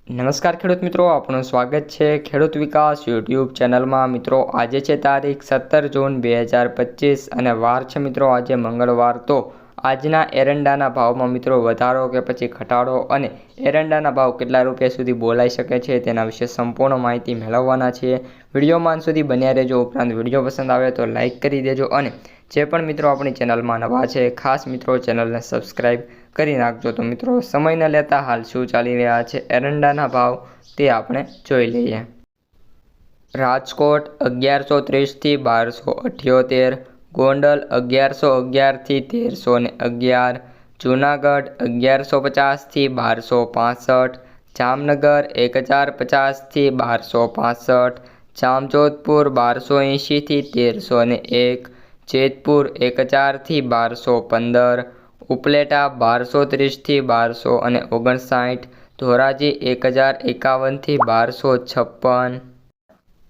નમસ્કાર ખેડૂત મિત્રો, આપનું સ્વાગત છે ખેડૂત વિકાસ યુટ્યુબ ચેનલમાં। મિત્રો આજે છે તારીખ 17 જૂન 2025 અને વાર છે મિત્રો આજે મંગળવાર। તો આજના એરંડાના ભાવમાં મિત્રો વધારો કે પછી ઘટાડો અને એરંડાના ભાવ કેટલા રૂપિયા સુધી બોલાઈ શકે છે તેના વિશે સંપૂર્ણ માહિતી મેળવવાના છીએ। વિડીયોમાં અંત સુધી બન્યા રહેજો। ઉપરાંત વિડીયો પસંદ આવે તો લાઇક કરી દેજો અને જે પણ મિત્રો આપણી ચેનલમાં નવા છે ખાસ મિત્રો ચેનલને સબસ્ક્રાઈબ કરી નાખજો। તો મિત્રો સમય ન લેતા હાલ શું ચાલી રહ્યા છે એરંડાના ભાવ તે આપણે જોઈ લઈએ। રાજકોટ 1130 થી 1278, ગોંડલ 1111 થી 1311, જૂનાગઢ 1150 થી 1265, જામનગર 1050 થી 1265, જામજોધપુર 1280 થી 1301, જેતપુર 1000 થી 1215, ઉપલેટા 1230 થી 1259, ધોરાજી 1051 થી 1256,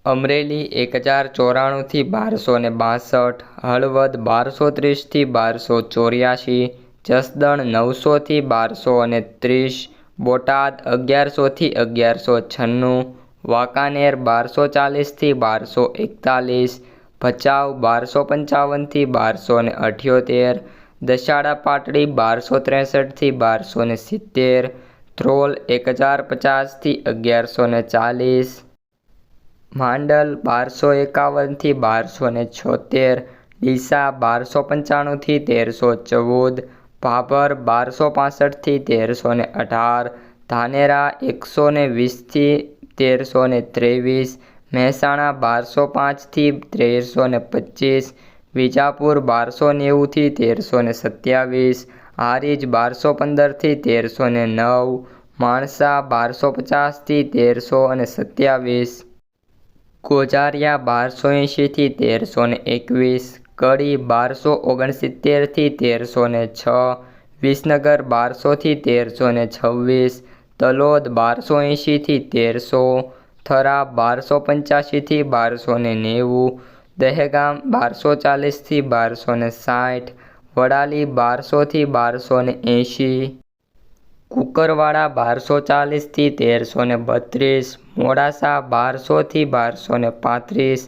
અમરેલી 1094 થી 1262, હળવદ 1230 થી 1284, જસદણ 900 થી 1230, બોટાદ 1100 થી 1196, વાંકાનેર 1240 થી 1241, ભચાઉ 1255 થી 1278, દસાડા પાટડી 1263 થી 1270, ધ્રોલ 1050 થી 1140, માંડલ 1251 થી 1276, ડીસા 1295 થી 1314, ભાભર 1265 થી 1318, ધાનેરા 120 થી 1323, મહેસાણા 1205 થી 1325, વિજાપુર 1290 થી 1327, હારીજ 1215 થી 1309, માણસા 1250 થી 1327, ગોઝારિયા 1280 થી 1321, કડી 1269 થી 1306, વિસનગર 1200 થી 1326, તલોદ 1280 થી 1300, થરા 1285 થી 1290, દહેગામ 1240 થી 1260, વડાલી 1200 થી 1280, કુકરવાડા 1240 થી 1332, મોડાસા 1200 થી 1235,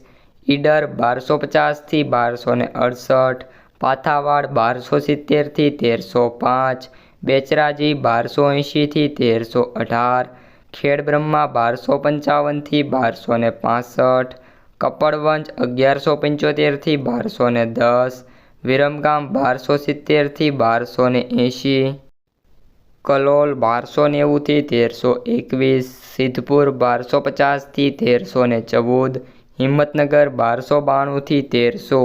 ઈડર 1250 થી 1268, પાથાવાડ 1270 થી 1305, બેચરાજી 1280 થી 1318, ખેડબ્રહ્મા 1255 થી 1265, કપડવંજ 1175 થી 1210, વિરમગામ 1270 થી 1280, કલોલ 1290 થી 1321, સિદ્ધપુર 1250 થી 1314, હિંમતનગર 1292 થી 1300,